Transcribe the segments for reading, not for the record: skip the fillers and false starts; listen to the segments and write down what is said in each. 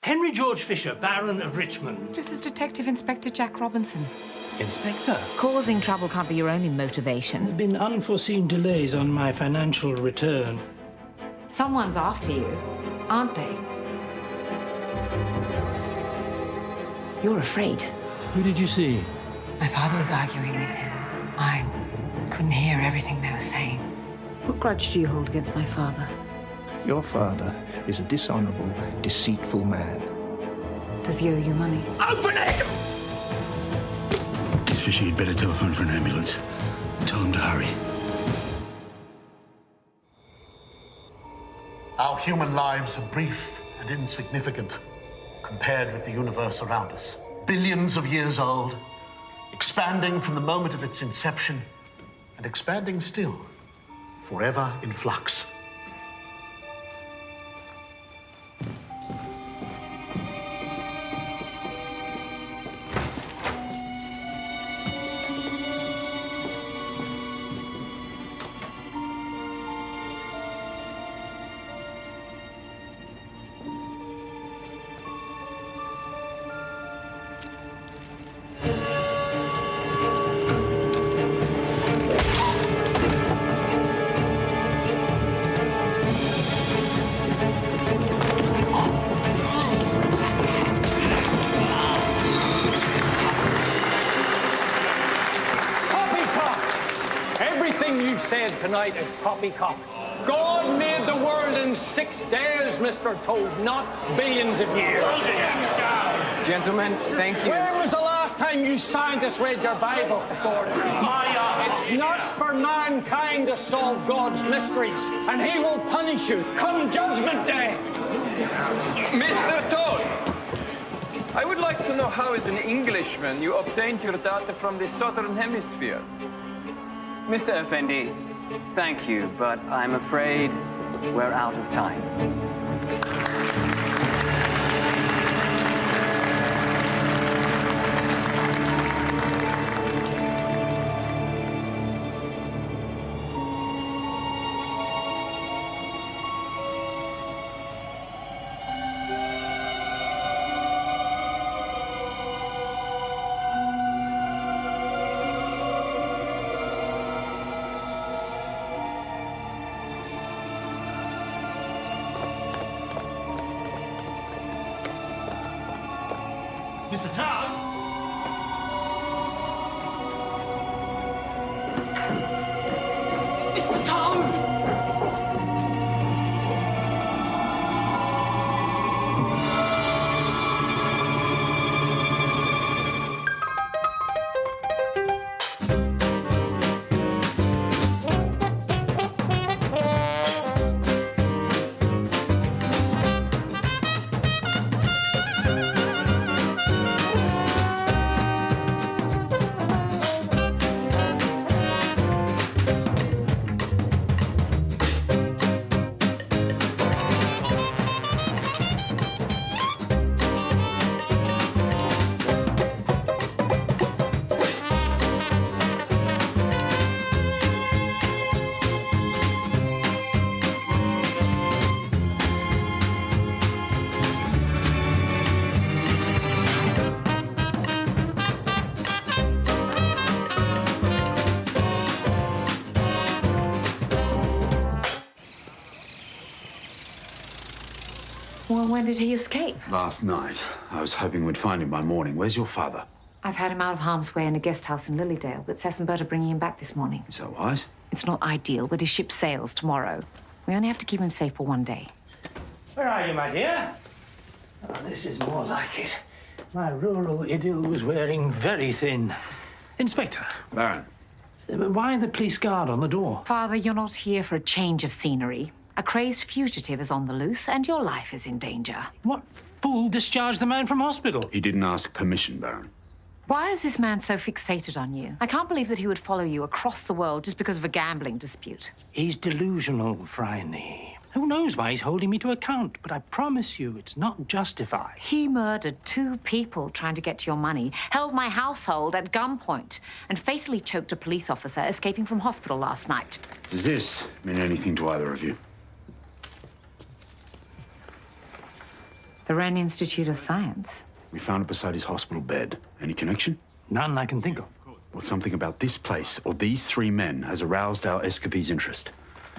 Henry George Fisher, Baron of Richmond. This is Detective Inspector Jack Robinson. Inspector? Causing trouble can't be your only motivation. There have been unforeseen delays on my financial return. Someone's after you, aren't they? You're afraid. Who did you see? My father was arguing with him. I couldn't hear everything they were saying. What grudge do you hold against my father? Your father is a dishonorable, deceitful man. Does he owe you money? Open it! Miss Fisher, you'd better telephone for an ambulance. Tell them to hurry. Our human lives are brief and insignificant compared with the universe around us. Billions of years old, expanding from the moment of its inception, and expanding still, forever in flux. Tonight is poppycock. God made the world in 6 days, Mr. Tode, not billions of years. Gentlemen, thank you. When was the last time you scientists read your Bible? It's not for mankind to solve God's mysteries, and he will punish you come Judgment Day. Mr. Tode, I would like to know how, as an Englishman, you obtained your data from the Southern Hemisphere. Mr. Effendi, thank you, but I'm afraid we're out of time. Mr. Tode? Mr. Tode! Well, when did he escape? Last night. I was hoping we'd find him by morning. Where's your father? I've had him out of harm's way in a guest house in Lilydale, but Cess and Bert are bringing him back this morning. Is that wise? It's not ideal, but his ship sails tomorrow. We only have to keep him safe for one day. Where are you, my dear? Oh, this is more like it. My rural idyll was wearing very thin. Inspector. Baron. Why the police guard on the door? Father, you're not here for a change of scenery. A crazed fugitive is on the loose, and your life is in danger. What fool discharged the man from hospital? He didn't ask permission, Baron. Why is this man so fixated on you? I can't believe that he would follow you across the world just because of a gambling dispute. He's delusional, Phryne. Who knows why he's holding me to account, but I promise you it's not justified. He murdered 2 people trying to get to your money, held my household at gunpoint, and fatally choked a police officer escaping from hospital last night. Does this mean anything to either of you? The Wren Institute of Science. We found it beside his hospital bed. Any connection? None I can think of. Well, something about this place or these three men has aroused our escapee's interest.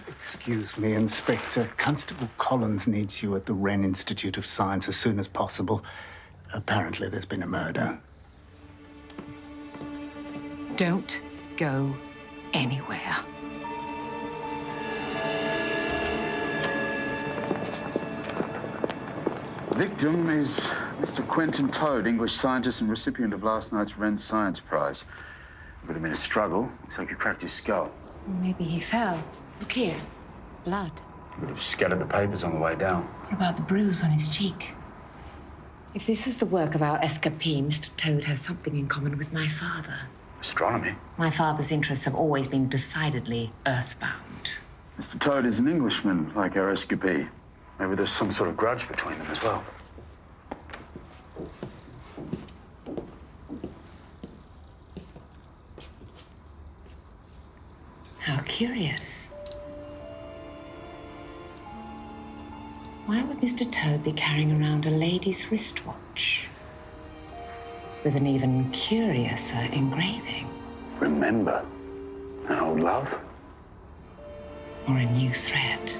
Excuse me, Inspector. Constable Collins needs you at the Wren Institute of Science as soon as possible. Apparently there's been a murder. Don't go anywhere. Victim is Mr. Quentin Tode, English scientist and recipient of last night's Wren Science Prize. It would have been a struggle. Looks like he cracked his skull. Maybe he fell. Look here. Blood. He would have scattered the papers on the way down. What about the bruise on his cheek? If this is the work of our escapee, Mr. Tode has something in common with my father. Astronomy? My father's interests have always been decidedly earthbound. Mr. Tode is an Englishman, like our escapee. Maybe there's some sort of grudge between them as well. How curious. Why would Mr. Tode be carrying around a lady's wristwatch with an even curiouser engraving? Remember an old love? Or a new thread?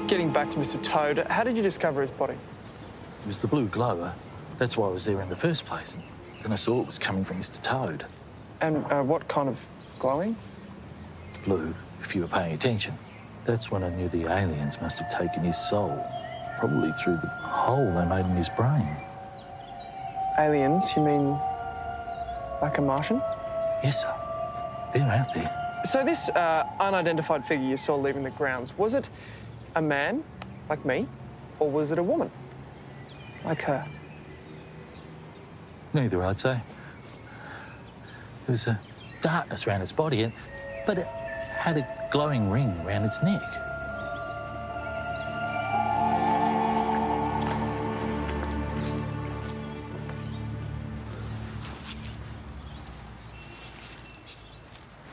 Getting back to Mr. Tode, how did you discover his body? It was the blue glow. That's why I was there in the first place. And then I saw it was coming from Mr. Tode. And what kind of glowing? Blue, if you were paying attention. That's when I knew the aliens must have taken his soul, probably through the hole they made in his brain. Aliens, you mean like a Martian? Yes, sir. They're out there. So this unidentified figure you saw leaving the grounds, was it a man, like me, or was it a woman, like her? Neither, I'd say. There was a darkness around its body, but it had a glowing ring around its neck.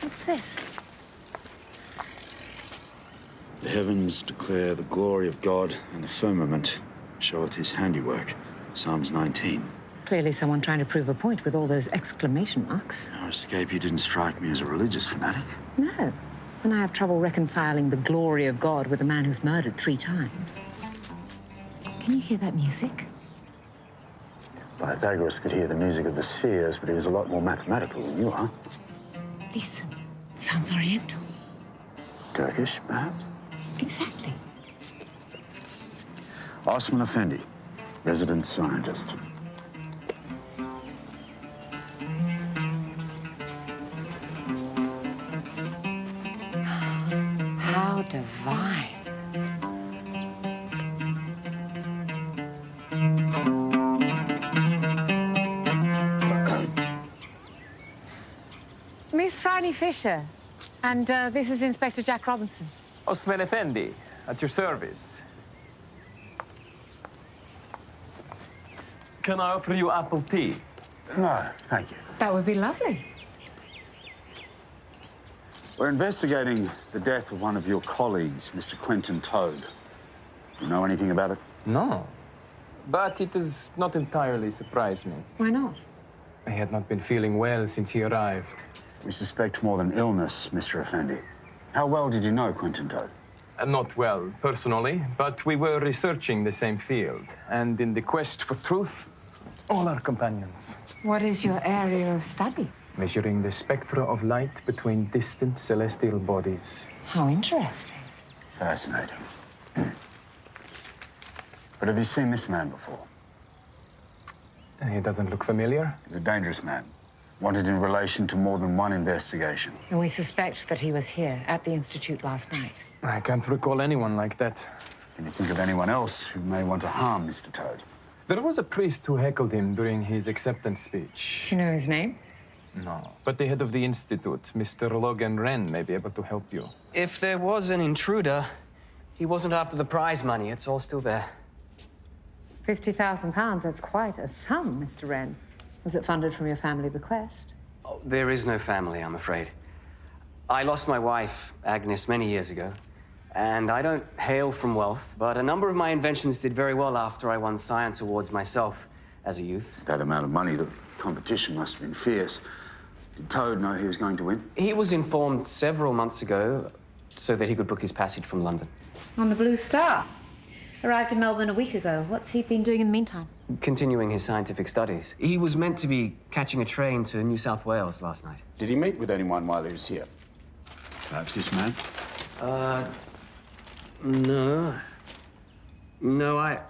What's this? The heavens declare the glory of God, and the firmament showeth his handiwork. Psalms 19. Clearly someone trying to prove a point with all those exclamation marks. Our escapee didn't strike me as a religious fanatic. No. And I have trouble reconciling the glory of God with a man who's murdered 3 times. Can you hear that music? Pythagoras could hear the music of the spheres, but he was a lot more mathematical than you are. Listen. It sounds oriental. Turkish, perhaps? Exactly. Osman Effendi, resident scientist. How divine. Miss Váronu Fisher, and this is Inspector Jack Robinson. Osman Effendi, at your service. Can I offer you apple tea? No, thank you. That would be lovely. We're investigating the death of one of your colleagues, Mr. Quentin Tode. You know anything about it? No. But it does not entirely surprise me. Why not? He had not been feeling well since he arrived. We suspect more than illness, Mr. Effendi. How well did you know Quentin Tode? Not well, personally, but we were researching the same field. And in the quest for truth, all our companions. What is your area of study? Measuring the spectra of light between distant celestial bodies. How interesting. Fascinating. But have you seen this man before? He doesn't look familiar. He's a dangerous man, wanted in relation to more than one investigation. And we suspect that he was here at the Institute last night. I can't recall anyone like that. Can you think of anyone else who may want to harm Mr. Tode? There was a priest who heckled him during his acceptance speech. Do you know his name? No. But the head of the institute, Mr. Logan Wren, may be able to help you. If there was an intruder, he wasn't after the prize money. It's all still there. £50,000, that's quite a sum, Mr. Wren. Was it funded from your family bequest? Oh, there is no family, I'm afraid. I lost my wife, Agnes, many years ago. And I don't hail from wealth, but a number of my inventions did very well after I won science awards myself as a youth. That amount of money, the competition must have been fierce. Did Tode know he was going to win? He was informed several months ago so that he could book his passage from London. On the Blue Star. Arrived in Melbourne a week ago. What's he been doing in the meantime? Continuing his scientific studies. He was meant to be catching a train to New South Wales last night. Did he meet with anyone while he was here? Perhaps this man? No. No, I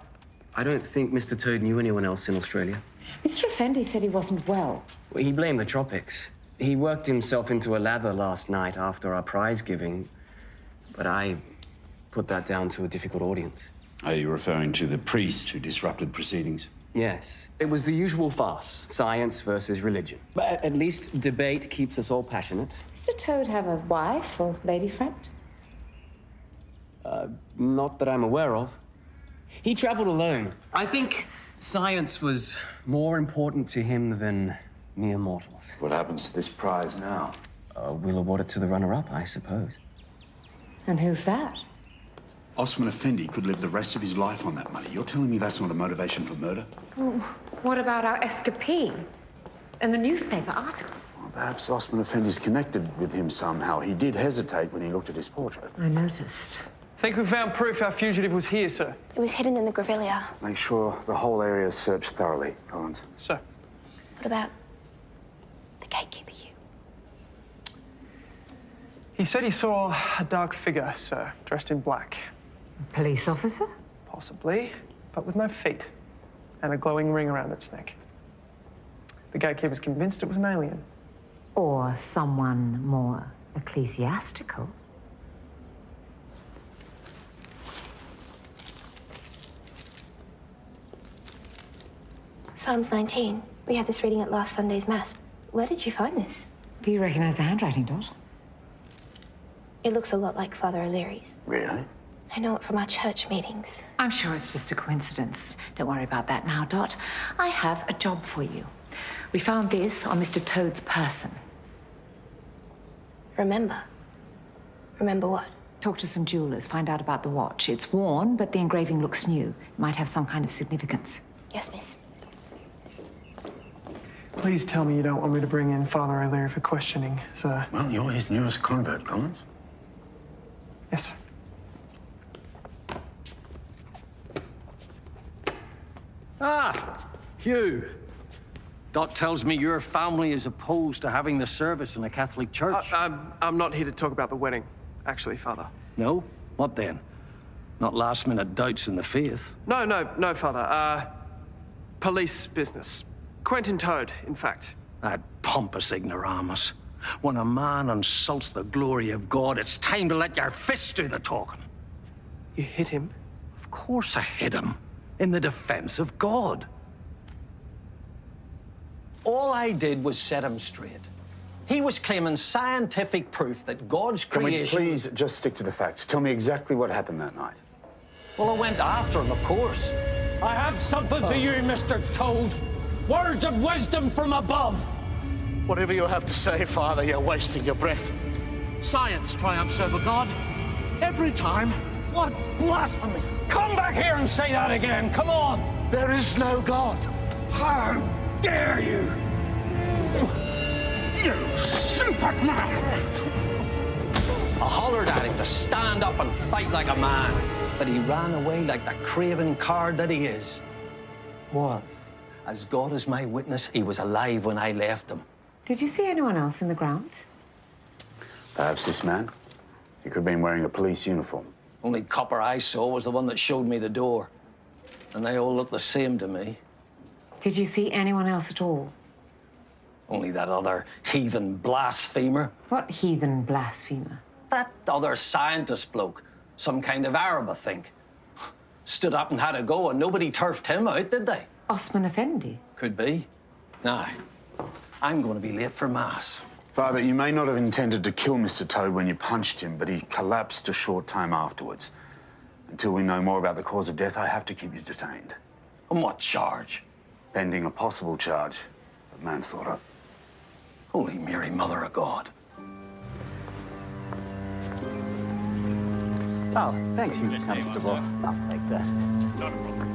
don't think Mr. Tode knew anyone else in Australia. Mr. Effendi said he wasn't well. Well, he blamed the tropics. He worked himself into a lather last night after our prize giving, but I put that down to a difficult audience. Are you referring to the priest who disrupted proceedings? Yes. It was the usual farce, science versus religion. But at least debate keeps us all passionate. Mr. Tode have a wife or lady friend? Not that I'm aware of. He traveled alone. I think science was more important to him than mere mortals. What happens to this prize now? We'll award it to the runner-up, I suppose. And who's that? Osman Effendi could live the rest of his life on that money. You're telling me that's not a motivation for murder? Well, what about our escapee and the newspaper article? Well, perhaps Osman Effendi's connected with him somehow. He did hesitate when he looked at his portrait. I noticed. Think we found proof our fugitive was here, sir. It was hidden in the grevilla. Make sure the whole area is searched thoroughly, Collins. Sir. What about the gatekeeper, Hugh? He said he saw a dark figure, sir, dressed in black. A police officer? Possibly, but with no feet and a glowing ring around its neck. The gatekeeper's convinced it was an alien. Or someone more ecclesiastical. Psalms 19. We had this reading at last Sunday's Mass. Where did you find this? Do you recognize the handwriting, Dot? It looks a lot like Father O'Leary's. Really? I know it from our church meetings. I'm sure it's just a coincidence. Don't worry about that now, Dot. I have a job for you. We found this on Mr. Tode's person. Remember? Remember what? Talk to some jewelers, find out about the watch. It's worn, but the engraving looks new. It might have some kind of significance. Yes, miss. Please tell me you don't want me to bring in Father O'Leary for questioning, sir. Well, you're his newest convert, Collins. Yes, sir. Ah, Hugh. Dot tells me your family is opposed to having the service in a Catholic church. I'm not here to talk about the wedding, actually, Father. No? What then? Not last-minute doubts in the faith? No, Father. Police business. Quentin Tode, in fact. That pompous ignoramus. When a man insults the glory of God, it's time to let your fists do the talking. You hit him? Of course I hit him. In the defense of God. All I did was set him straight. He was claiming scientific proof that God's creation... Can we please just stick to the facts? Tell me exactly what happened that night. Well, I went after him, of course. I have something for you, Mr. Tode. Words of wisdom from above. Whatever you have to say, Father, you're wasting your breath. Science triumphs over God. Every time. What blasphemy! Come back here and say that again. Come on. There is no God. How dare you! You stupid man! I hollered at him to stand up and fight like a man, but he ran away like the craven coward that he is. Was. As God is my witness, he was alive when I left him. Did you see anyone else in the grounds? Perhaps this man? He could have been wearing a police uniform. Only copper I saw was the one that showed me the door. And they all look the same to me. Did you see anyone else at all? Only that other heathen blasphemer. What heathen blasphemer? That other scientist bloke. Some kind of Arab, I think. Stood up and had a go, and nobody turfed him out, did they? Osman Effendi? Could be. Now, I'm going to be late for Mass. Father, you may not have intended to kill Mr. Tode when you punched him, but he collapsed a short time afterwards. Until we know more about the cause of death, I have to keep you detained. On what charge? Pending a possible charge of manslaughter. Holy Mary, Mother of God. Oh, thanks, you constable. I'll take that. Not a problem.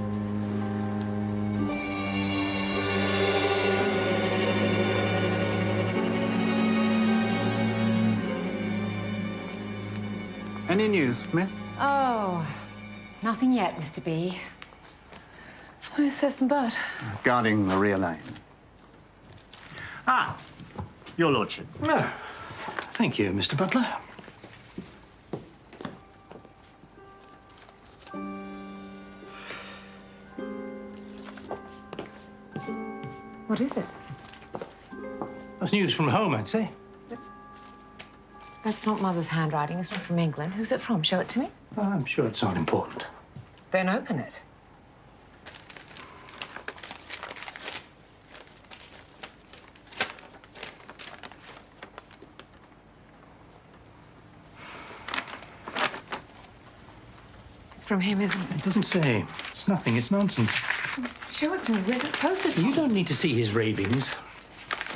Any news, miss? Oh, nothing yet, Mr. B. Where's Sis and Bud? Guarding Maria Lane. Ah, your lordship. Oh, thank you, Mr. Butler. What is it? That's news from home, I'd say. That's not Mother's handwriting. It's not from England. Who's it from? Show it to me. Oh, I'm sure it's not important. Then open it. It's from him, isn't it? It doesn't say. It's nothing. It's nonsense. Show it to me. Where's it posted from? You don't need to see his ravings.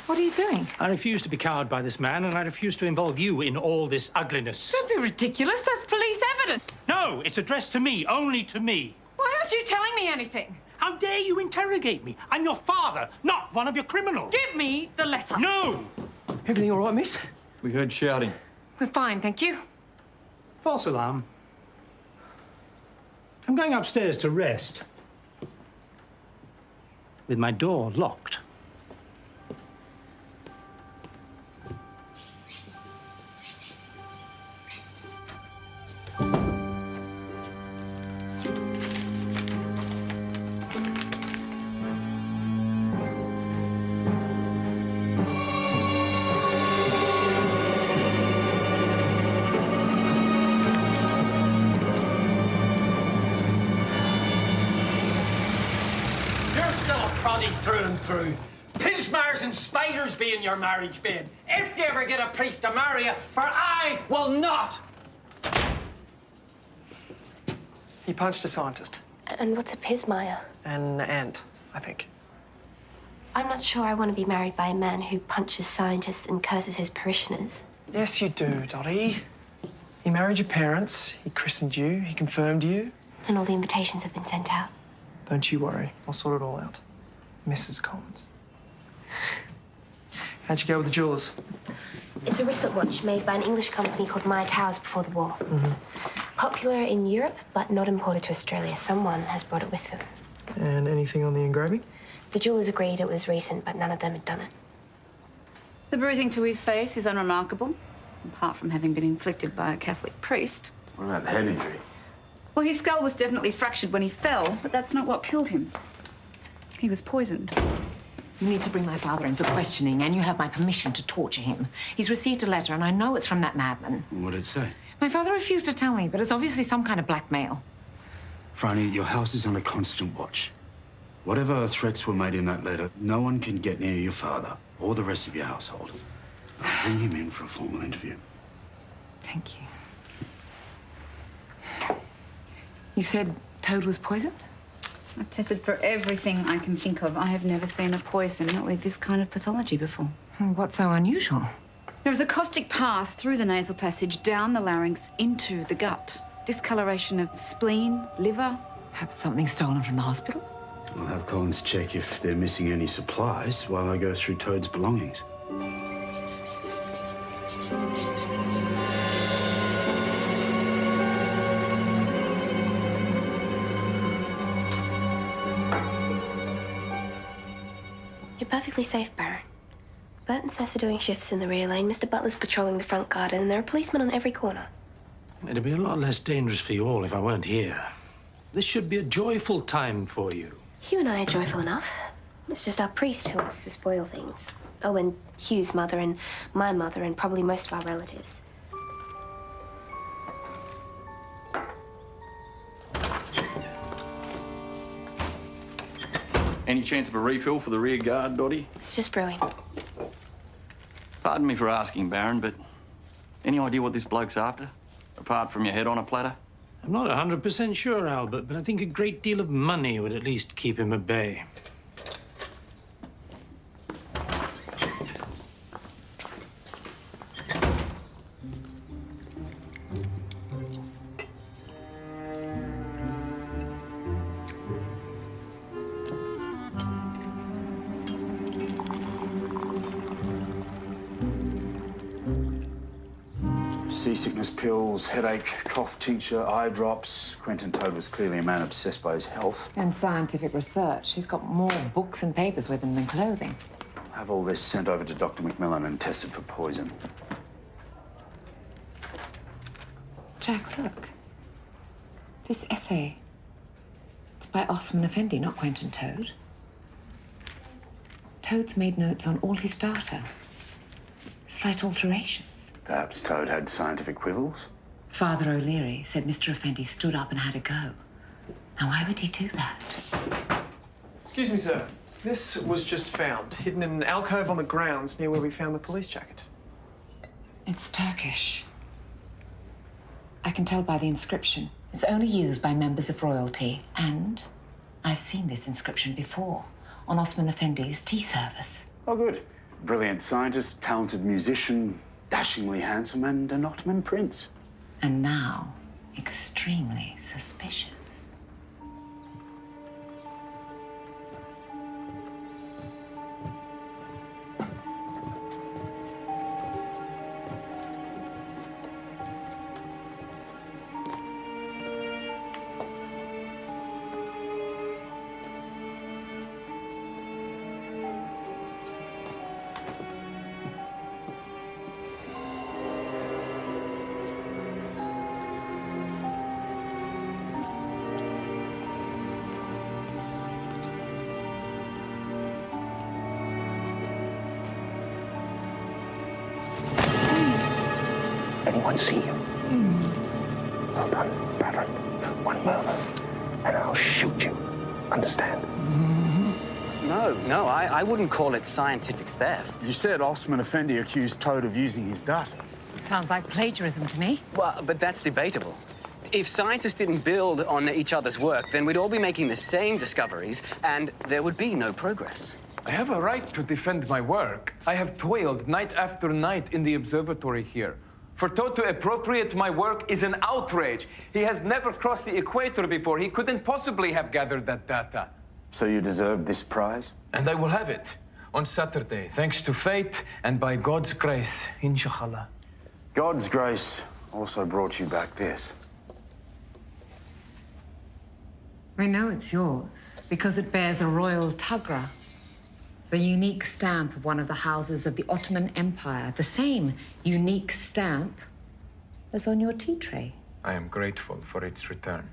What are you doing? I refuse to be cowed by this man, and I refuse to involve you in all this ugliness. Don't be ridiculous. That's police evidence. No, it's addressed to me, only to me. Why aren't you telling me anything? How dare you interrogate me? I'm your father, not one of your criminals. Give me the letter. No! Everything all right, miss? We heard shouting. We're fine, thank you. False alarm. I'm going upstairs to rest. With my door locked. Through and through. Pismars and spiders be in your marriage bed. If you ever get a priest to marry you, for I will not. He punched a scientist. And what's a pismire? An ant, I think. I'm not sure I want to be married by a man who punches scientists and curses his parishioners. Yes, you do, Dottie. He married your parents, he christened you, he confirmed you. And all the invitations have been sent out. Don't you worry, I'll sort it all out. Mrs. Collins. How'd you go with the jewelers? It's a wristlet watch made by an English company called Meyer Towers before the war. Popular in Europe, but not imported to Australia. Someone has brought it with them. And anything on the engraving? The jewelers agreed it was recent, but none of them had done it. The bruising to his face is unremarkable, apart from having been inflicted by a Catholic priest. What about the head injury? Well, his skull was definitely fractured when he fell, but that's not what killed him. He was poisoned. You need to bring my father in for questioning, and you have my permission to torture him. He's received a letter, and I know it's from that madman. What did it say? My father refused to tell me, but it's obviously some kind of blackmail. Franny, your house is on a constant watch. Whatever threats were made in that letter, no one can get near your father or the rest of your household. I'll bring him in for a formal interview. Thank you. You said Tode was poisoned? I've tested for everything I can think of. I have never seen a poison with this kind of pathology before. What's so unusual? There is a caustic path through the nasal passage, down the larynx, into the gut. Discoloration of spleen, liver. Perhaps something stolen from the hospital? I'll have Collins check if they're missing any supplies while I go through Toad's belongings. You're perfectly safe, Baron. Bert and Sess are doing shifts in the rear lane. Mr. Butler's patrolling the front garden, and there are policemen on every corner. It'd be a lot less dangerous for you all if I weren't here. This should be a joyful time for you. Hugh and I are joyful enough. It's just our priest who wants to spoil things. Oh, and Hugh's mother and my mother and probably most of our relatives. Any chance of a refill for the rear guard, Dottie? It's just brewing. Pardon me for asking, Baron, but any idea what this bloke's after? Apart from your head on a platter? I'm not 100% sure, Albert, but I think a great deal of money would at least keep him at bay. Seasickness pills, headache, cough tincture, eye drops. Quentin Tode was clearly a man obsessed by his health. And scientific research. He's got more books and papers with him than clothing. Have all this sent over to Dr. Macmillan and tested for poison. Jack, look. This essay. It's by Osman Effendi, not Quentin Tode. Tode's made notes on all his data. Slight alterations. Perhaps Tode had scientific quibbles? Father O'Leary said Mr. Effendi stood up and had a go. Now, why would he do that? Excuse me, sir. This was just found, hidden in an alcove on the grounds near where we found the police jacket. It's Turkish. I can tell by the inscription. It's only used by members of royalty. And I've seen this inscription before on Osman Effendi's tea service. Oh, good. Brilliant scientist, talented musician, dashingly handsome, and an Ottoman prince. And now, extremely suspicious. Anyone see you? Well done, Baron. One murmur, and I'll shoot you. Understand? No, I wouldn't call it scientific theft. You said Osman Effendi accused Tode of using his data. Sounds like plagiarism to me. Well, but that's debatable. If scientists didn't build on each other's work, then we'd all be making the same discoveries, and there would be no progress. I have a right to defend my work. I have toiled night after night in the observatory here. For Tode to appropriate my work is an outrage. He has never crossed the equator before. He couldn't possibly have gathered that data. So you deserve this prize? And I will have it on Saturday, thanks to fate and by God's grace, inshallah. God's grace also brought you back this. I know it's yours because it bears a royal tagra, the unique stamp of one of the houses of the Ottoman Empire, the same unique stamp as on your tea tray. I am grateful for its return.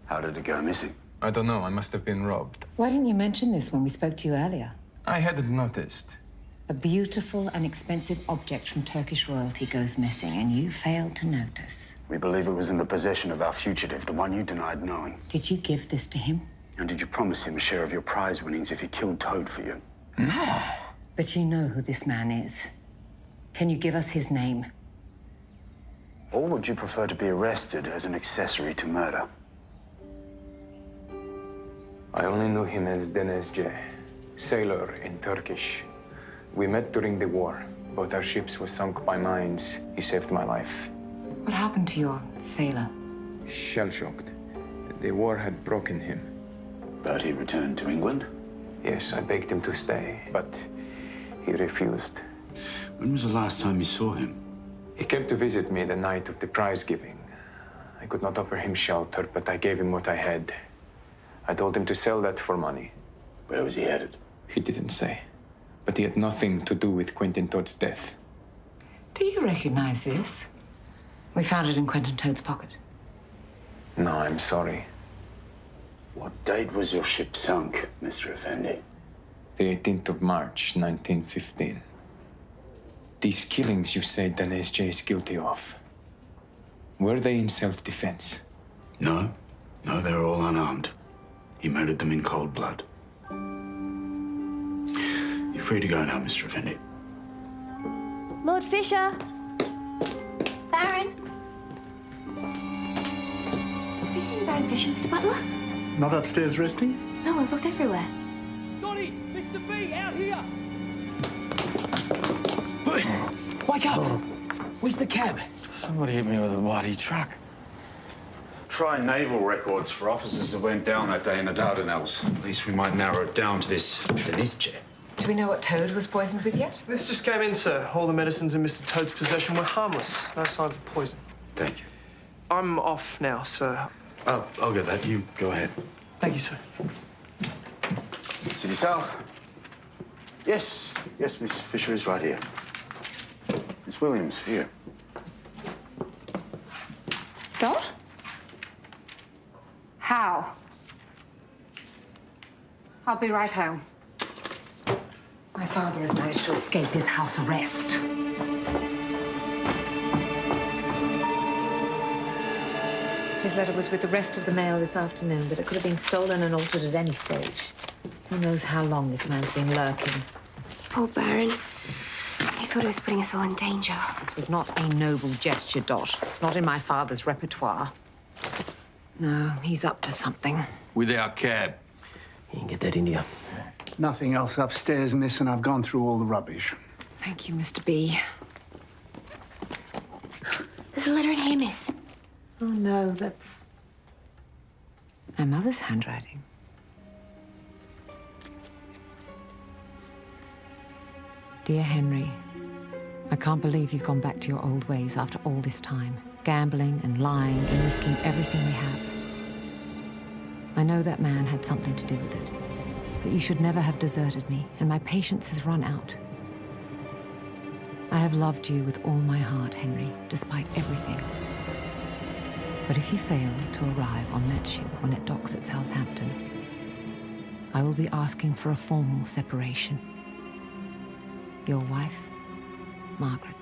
How did it go missing? I don't know. I must have been robbed. Why didn't you mention this when we spoke to you earlier? I hadn't noticed. A beautiful and expensive object from Turkish royalty goes missing, and you failed to notice. We believe it was in the possession of our fugitive, the one you denied knowing. Did you give this to him? And did you promise him a share of your prize winnings if he killed Tode for you? No. But you know who this man is. Can you give us his name? Or would you prefer to be arrested as an accessory to murder? I only knew him as Deniz J, sailor in Turkish. We met during the war. Both our ships were sunk by mines. He saved my life. What happened to your sailor? Shell-shocked. The war had broken him. But he returned to England? Yes, I begged him to stay, but he refused. When was the last time you saw him? He came to visit me the night of the prize giving. I could not offer him shelter, but I gave him what I had. I told him to sell that for money. Where was he headed? He didn't say, but he had nothing to do with Quentin Tode's death. Do you recognize this? We found it in Quentin Tode's pocket. No, I'm sorry. What date was your ship sunk, Mr. Effendi? The 18th of March, 1915. These killings you say Deniz J is guilty of, were they in self-defense? No. No, they were all unarmed. He murdered them in cold blood. You're free to go now, Mr. Effendi. Lord Fisher. Baron. Have you seen Baron Fisher, Mr. Butler? Not upstairs resting? No, I've looked everywhere. Donny, Mr. B, out here! Wake up! Where's the cab? Somebody hit me with a bloody truck. Try naval records for officers that went down that day in the Dardanelles. At least we might narrow it down to this Deniz J. Do we know what Tode was poisoned with yet? This just came in, sir. All the medicines in Mr. Tode's possession were harmless. No signs of poison. Thank you. I'm off now, sir. Oh, I'll get that. You go ahead. Thank you, sir. City South. Yes, yes, Miss Fisher is right here. Miss Williams, here. Dot? How? I'll be right home. My father has managed to escape his house arrest. His letter was with the rest of the mail this afternoon, but it could have been stolen and altered at any stage. Who knows how long this man's been lurking. Poor Baron. He thought he was putting us all in danger. This was not a noble gesture, Dot. It's not in my father's repertoire. No, he's up to something. With our cab. You can get that into you. Nothing else upstairs, miss, and I've gone through all the rubbish. Thank you, Mr. B. There's a letter in here, miss. Oh, no, that's my mother's handwriting. Dear Henry, I can't believe you've gone back to your old ways after all this time, gambling and lying and risking everything we have. I know that man had something to do with it, but you should never have deserted me, and my patience has run out. I have loved you with all my heart, Henry, despite everything. But if you fail to arrive on that ship when it docks at Southampton, I will be asking for a formal separation. Your wife, Margaret.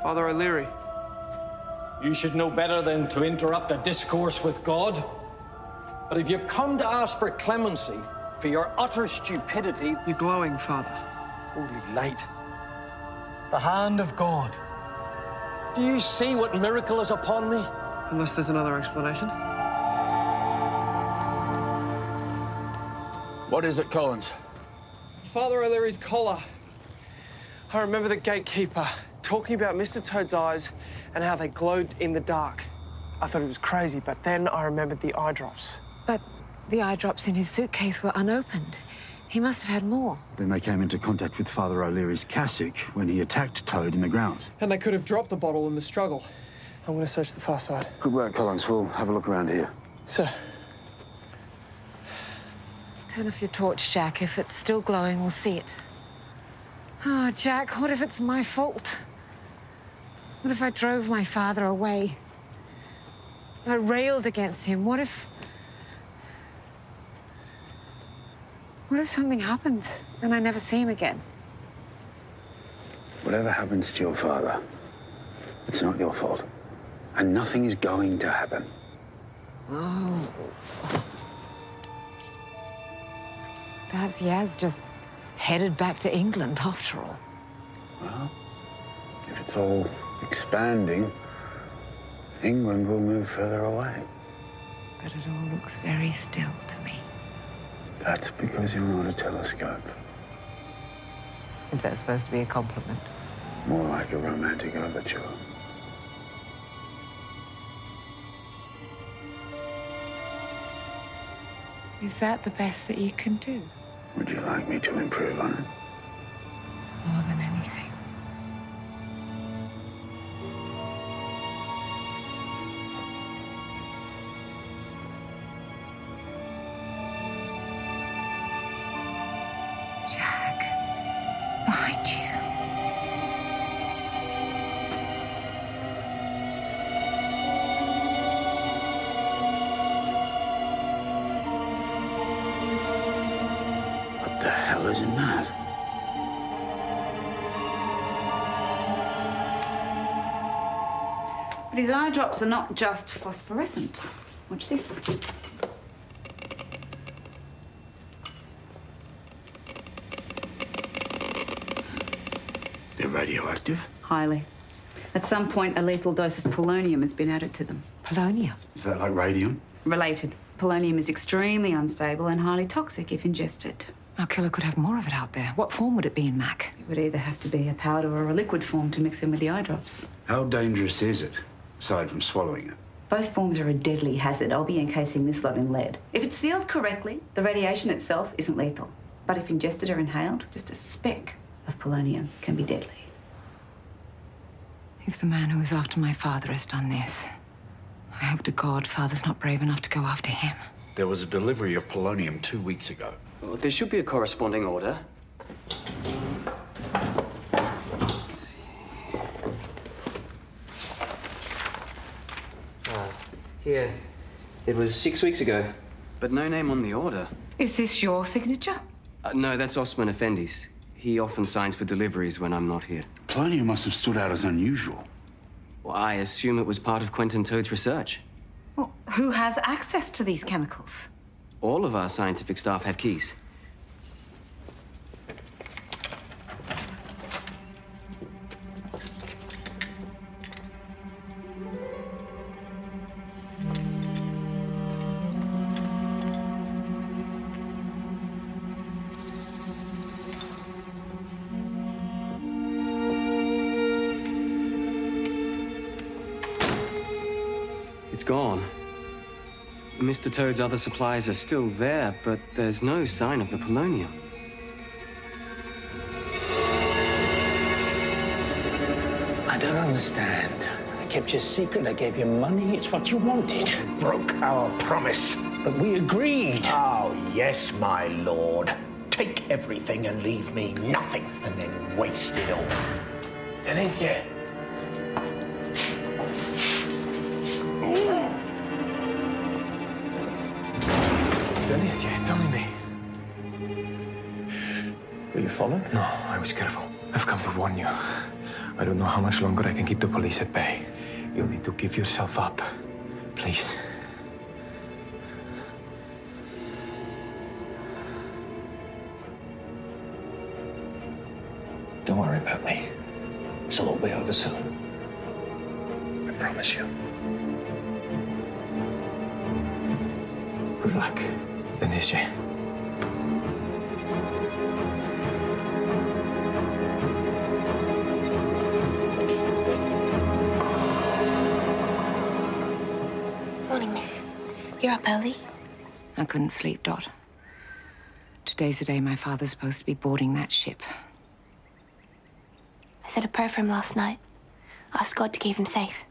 Father O'Leary. You should know better than to interrupt a discourse with God. But if you've come to ask for clemency for your utter stupidity... You're glowing, Father. Holy light. The hand of God. Do you see what miracle is upon me? Unless there's another explanation. What is it, Collins? Father O'Leary's collar. I remember the gatekeeper talking about Mr. Tode's eyes and how they glowed in the dark. I thought it was crazy, but then I remembered the eye drops. But the eye drops in his suitcase were unopened. He must have had more. Then they came into contact with Father O'Leary's cassock when he attacked Tode in the grounds. And they could have dropped the bottle in the struggle. I'm going to search the far side. Good work, Collins. We'll have a look around here. Sir. Turn off your torch, Jack. If it's still glowing, we'll see it. Oh, Jack, what if it's my fault? What if I drove my father away? I railed against him. What if something happens and I never see him again? Whatever happens to your father, it's not your fault. And nothing is going to happen. Oh. Perhaps he has just headed back to England after all. Well, if it's all expanding, England will move further away. But it all looks very still to me. That's because you're not a telescope. Is that supposed to be a compliment? More like a romantic overture. Is that the best that you can do? Would you like me to improve on it? More than anything. Jack, behind you. What the hell is in that? But his eye drops are not just phosphorescent. Watch this. They're radioactive? Highly. At some point, a lethal dose of polonium has been added to them. Polonium? Is that like radium? Related. Polonium is extremely unstable and highly toxic if ingested. Our killer could have more of it out there. What form would it be in, Mac? It would either have to be a powder or a liquid form to mix in with the eye drops. How dangerous is it, aside from swallowing it? Both forms are a deadly hazard. I'll be encasing this lot in lead. If it's sealed correctly, the radiation itself isn't lethal. But if ingested or inhaled, just a speck of polonium can be deadly. If the man who is after my father has done this, I hope to God Father's not brave enough to go after him. There was a delivery of polonium 2 weeks ago. Well, there should be a corresponding order. Here. It was 6 weeks ago. But no name on the order. Is this your signature? No, that's Osman Effendi's. He often signs for deliveries when I'm not here. Polonium must have stood out as unusual. Well, I assume it was part of Quentin Tode's research. Well, who has access to these chemicals? All of our scientific staff have keys. It's gone. Mr. Tode's other supplies are still there, but there's no sign of the polonium. I don't understand. I kept your secret, I gave you money, it's what you wanted. You broke our promise. But we agreed. Oh, yes, my lord. Take everything and leave me nothing, and then waste it all. Alicia. Alicia, it's only me. Were you followed? No, I was careful. I've come to warn you. I don't know how much longer I can keep the police at bay. You'll need to give yourself up. Please. Don't worry about me. This'll all be over soon. I promise you. Good luck, Alicia. Morning, miss. You're up early? I couldn't sleep, Dot. Today's the day my father's supposed to be boarding that ship. I said a prayer for him last night. Asked God to keep him safe.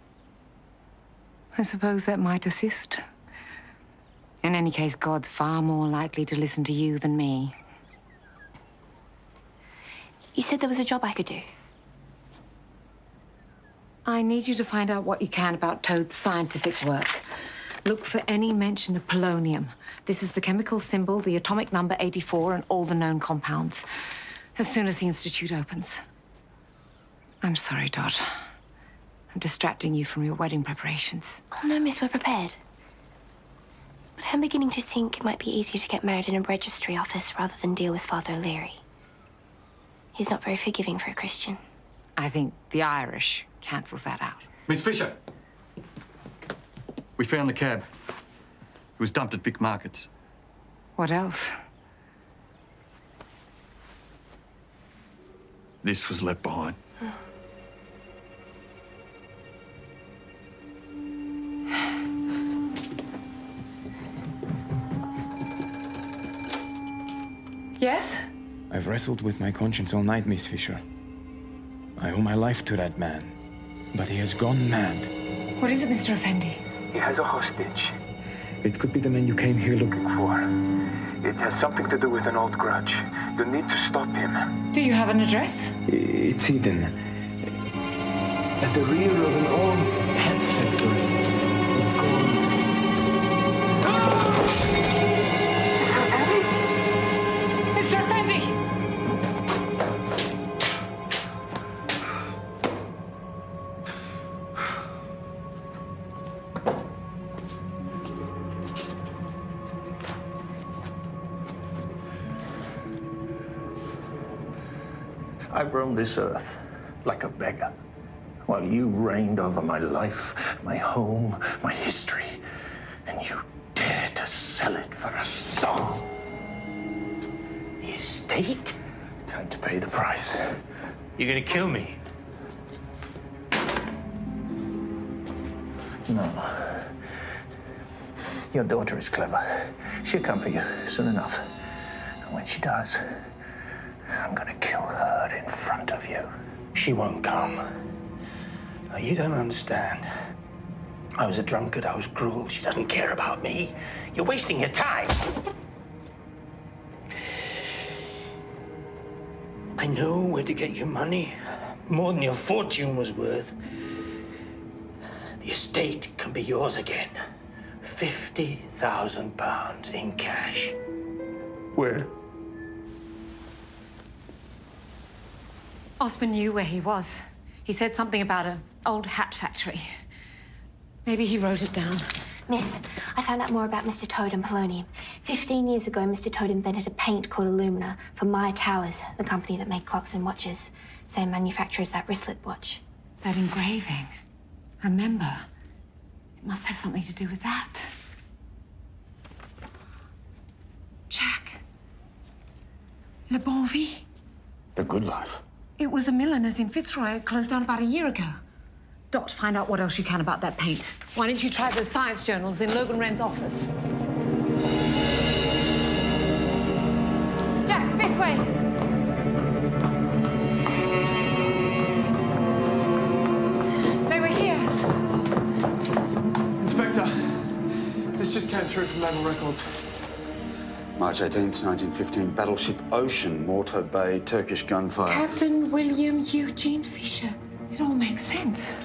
I suppose that might assist. In any case, God's far more likely to listen to you than me. You said there was a job I could do. I need you to find out what you can about Toad's scientific work. Look for any mention of polonium. This is the chemical symbol, the atomic number 84, and all the known compounds. As soon as the Institute opens. I'm sorry, Dot. I'm distracting you from your wedding preparations. Oh, no, miss, we're prepared. But I'm beginning to think it might be easier to get married in a registry office rather than deal with Father O'Leary. He's not very forgiving for a Christian. I think the Irish cancels that out. Miss Fisher! We found the cab. It was dumped at Vic Markets. What else? This was left behind. Yes? I've wrestled with my conscience all night, Miss Fisher. I owe my life to that man, but he has gone mad. What is it, Mr. Effendi? He has a hostage. It could be the man you came here looking for. It has something to do with an old grudge. You need to stop him. Do you have an address? It's hidden. At the rear of an old hat factory. It's called... Mr. Effendi! I roamed this earth like a beggar, while you reigned over my life, my home, my history, and you dare to estate? Time to pay the price. You're gonna kill me? No. Your daughter is clever. She'll come for you soon enough. And when she does, I'm gonna kill her in front of you. She won't come. Now, you don't understand. I was a drunkard, I was cruel. She doesn't care about me. You're wasting your time. I know where to get your money. More than your fortune was worth. The estate can be yours again. £50,000 in cash. Where? Osman knew where he was. He said something about an old hat factory. Maybe he wrote it down. Miss, I found out more about Mr. Tode and polonium. 15 years ago, Mr. Tode invented a paint called Illumina for Maya Towers, the company that made clocks and watches. Same manufacturer as that wristlet watch. That engraving. Remember, it must have something to do with that. Jack. Le Bon Vie. The good life. It was a milliner's in Fitzroy. It closed down about a year ago. Doc, find out what else you can about that paint. Why don't you try the science journals in Logan Wren's office? Jack, this way. They were here. Inspector, this just came through from Naval Records. March 18th, 1915, battleship Ocean, Morto Bay, Turkish gunfire. Captain William Eugene Fisher. It all makes sense.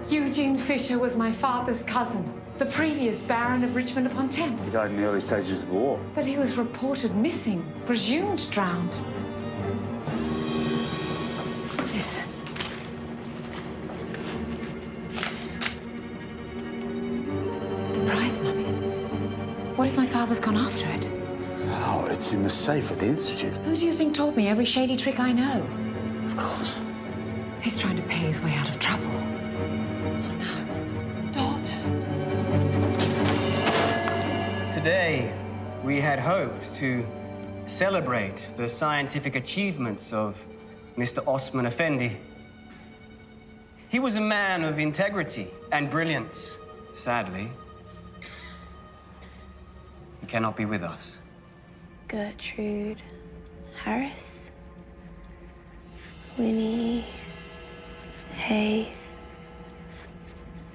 Eugene Fisher was my father's cousin, the previous Baron of Richmond upon Thames. He died in the early stages of the war. But he was reported missing, presumed drowned. What's this? The prize money. What if my father's gone after it? Oh, it's in the safe at the Institute. Who do you think taught me every shady trick I know? Of course. He's trying to pay his way out of trouble. Oh, no. Dot. Today, we had hoped to celebrate the scientific achievements of Mr. Osman Effendi. He was a man of integrity and brilliance. Sadly, he cannot be with us. Gertrude Harris, Winnie Hayes,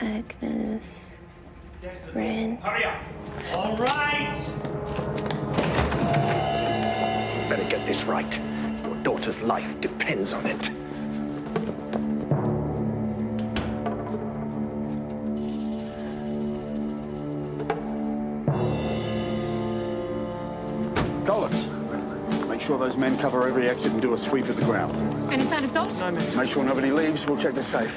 Agnes Wren. Hurry up! All right! Better get this right. Your daughter's life depends on it. Collins, make sure those men cover every exit and do a sweep of the ground. Any sign of Dot? No, miss. Make sure nobody leaves. We'll check the safe.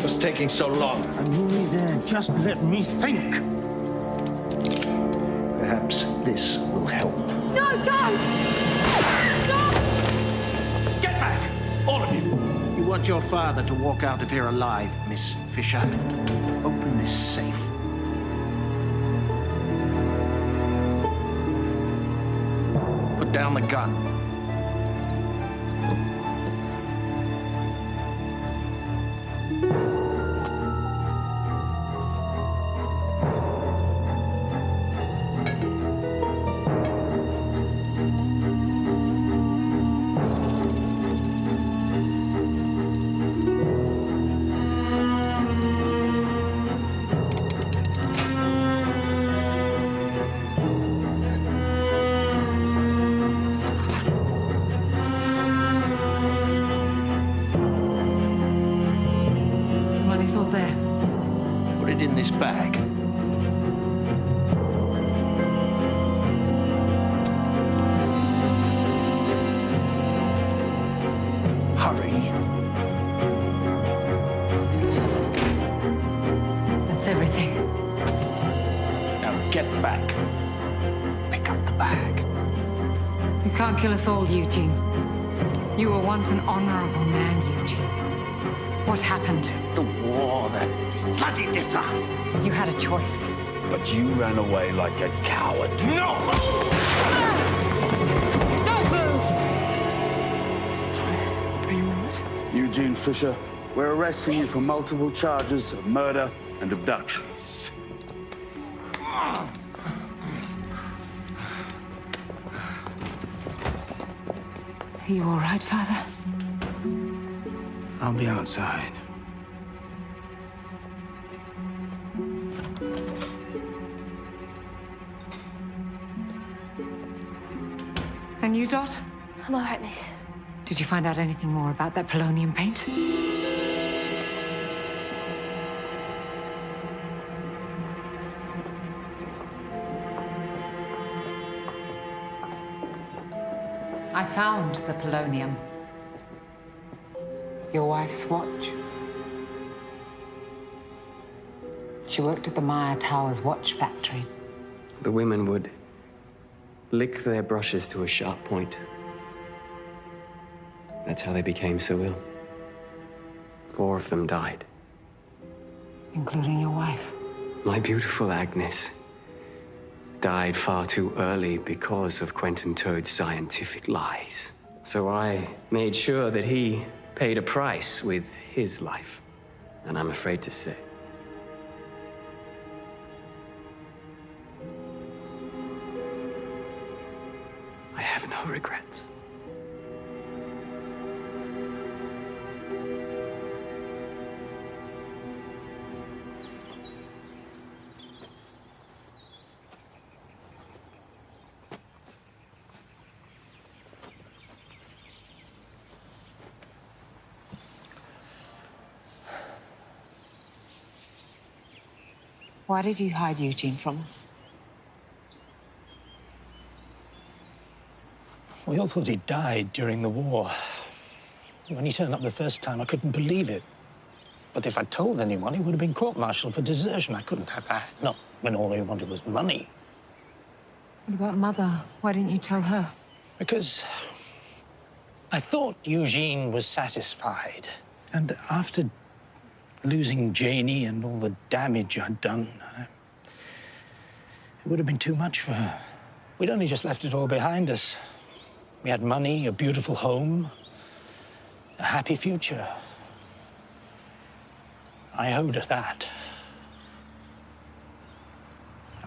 What's taking so long? I'm nearly there. Just let me think. Perhaps this will help. No, don't! Stop! Get back! All of you! You want your father to walk out of here alive, Miss Fisher. Open this safe. Put down the gun. Money's all there. Put it in this bag. Hurry. That's everything. Now get back. Pick up the bag. You can't kill us all, Eugene. You were once an honorable man, Eugene. What happened? The war, that bloody disaster. You had a choice. But you ran away like a coward. No! Don't! Eugene Fisher. We're arresting you for multiple charges of murder and abduction. Are you all right, Father? I'll be outside. And you, Dot? I'm all right, miss. Did you find out anything more about that polonium paint? I found the polonium. Your wife's watch. She worked at the Maya Towers watch factory. The women would lick their brushes to a sharp point. That's how they became so ill. 4 of them died. Including your wife. My beautiful Agnes died far too early because of Quentin Tode's scientific lies. So I made sure that he paid a price with his life. And I'm afraid to say, I have no regrets. Why did you hide Eugene from us? We all thought he died during the war. When he turned up the first time, I couldn't believe it. But if I told anyone, he would have been court-martialed for desertion. I couldn't have that. Not when all he wanted was money. What about Mother? Why didn't you tell her? Because I thought Eugene was satisfied. And after losing Janie and all the damage I'd done, it would have been too much for her. We'd only just left it all behind us. We had money, a beautiful home, a happy future. I owed her that.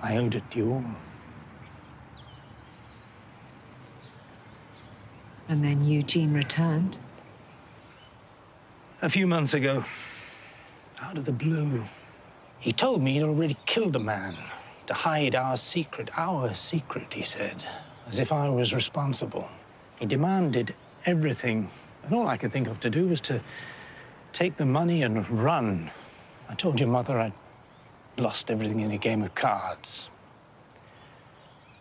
I owed it to you all. And then Eugene returned? A few months ago, out of the blue, he told me he'd already killed a man to hide our secret, he said, as if I was responsible. He demanded everything, and all I could think of to do was to take the money and run. I told your mother I'd lost everything in a game of cards,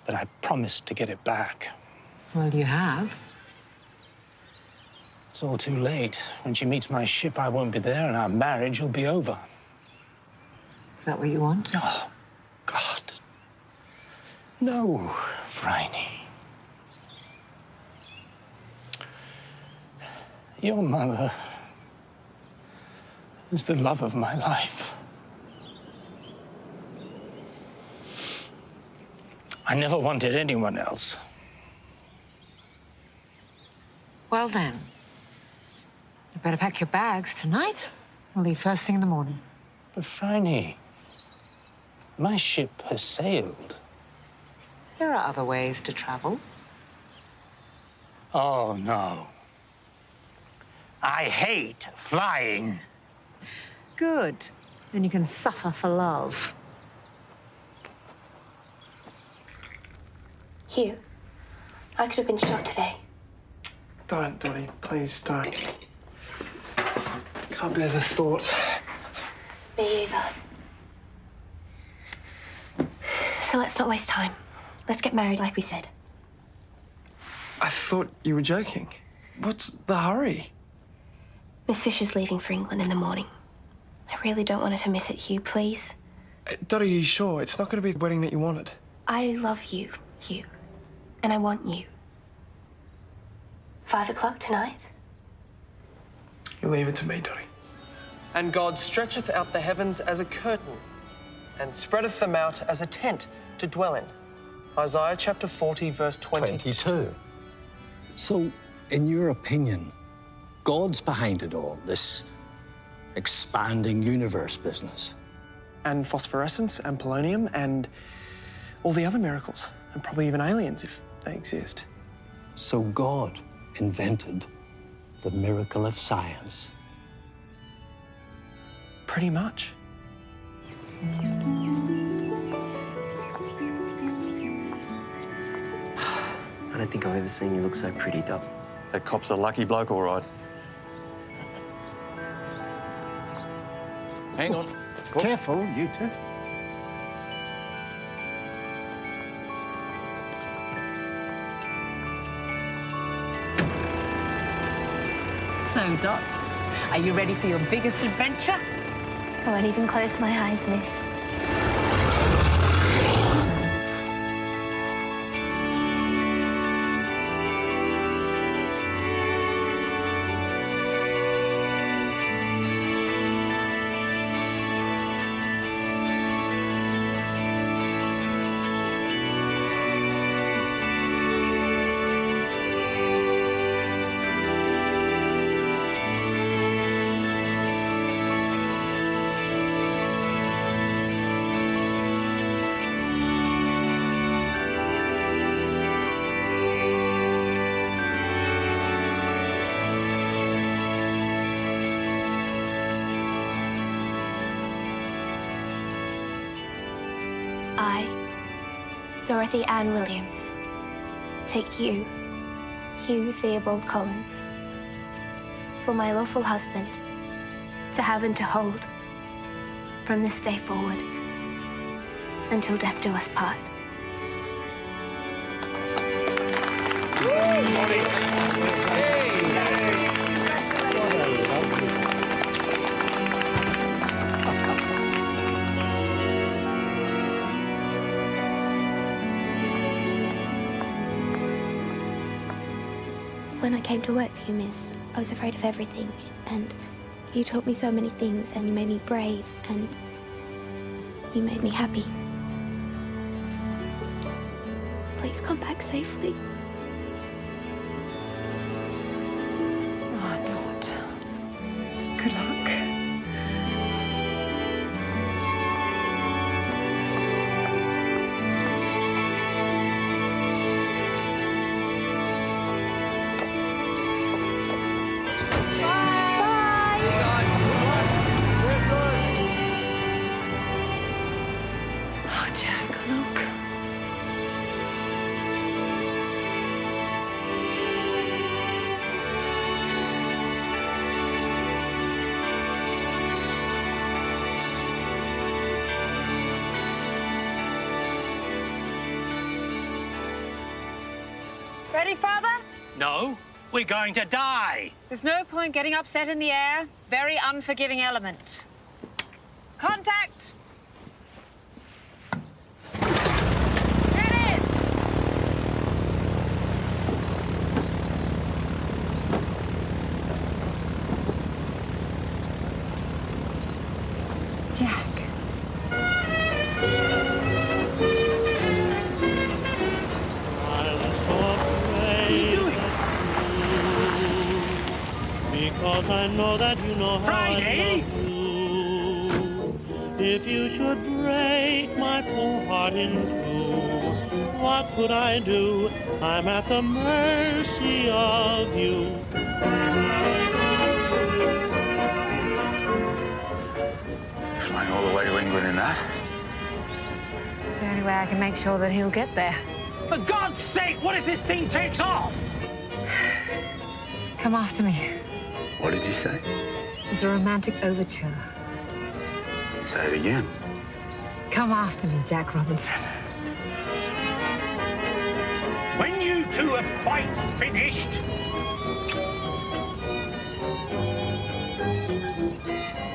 but I promised to get it back. Well, you have. It's all too late. When she meets my ship, I won't be there, and our marriage will be over. Is that what you want? Oh, God. No, Phryne. Your mother is the love of my life. I never wanted anyone else. Well, then, you better pack your bags tonight. We'll leave first thing in the morning. But, Phryne, my ship has sailed. There are other ways to travel. Oh, no. I hate flying. Good. Then you can suffer for love. Hugh, I could have been shot today. Don't, Dottie. Please don't. Can't bear the thought. Me either. So let's not waste time. Let's get married like we said. I thought you were joking. What's the hurry? Miss Fisher's leaving for England in the morning. I really don't want her to miss it, Hugh, please. Dottie, are you sure? It's not going to be the wedding that you wanted. I love you, Hugh. And I want you. 5 o'clock tonight? You leave it to me, Dottie. And God stretcheth out the heavens as a curtain, and spreadeth them out as a tent to dwell in. Isaiah chapter 40, verse 22. So, in your opinion, God's behind it all, this expanding universe business. And phosphorescence and polonium and all the other miracles. And probably even aliens, if they exist. So God invented the miracle of science. Pretty much. I don't think I've ever seen you look so pretty, Doc. That cop's a lucky bloke, all right. Hang on. Careful, you two. So, Dot, are you ready for your biggest adventure? I won't even close my eyes, miss. I, Dorothy Ann Williams, take you, Hugh Theobald Collins, for my lawful husband, to have and to hold, from this day forward, until death do us part. When I came to work for you, miss, I was afraid of everything, and you taught me so many things, and you made me brave, and you made me happy. Please come back safely. Oh, Dot. Good luck. Ready, Father? No, we're going to die. There's no point getting upset in the air. Very unforgiving element. Contact! Get in! Jack. Because I know that you know how Friday? I love you. If you should break my poor heart in two, what could I do? I'm at the mercy of you. Flying all the way to England in that? It's the only way I can make sure that he'll get there. For God's sake, what if this thing takes off? Come after me. What did you say? It's a romantic overture. Say it again. Come after me, Jack Robinson. When you two have quite finished,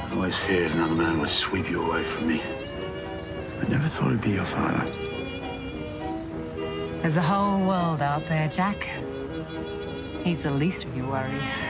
I always feared another man would sweep you away from me. I never thought he'd be your father. There's a whole world out there, Jack. He's the least of your worries.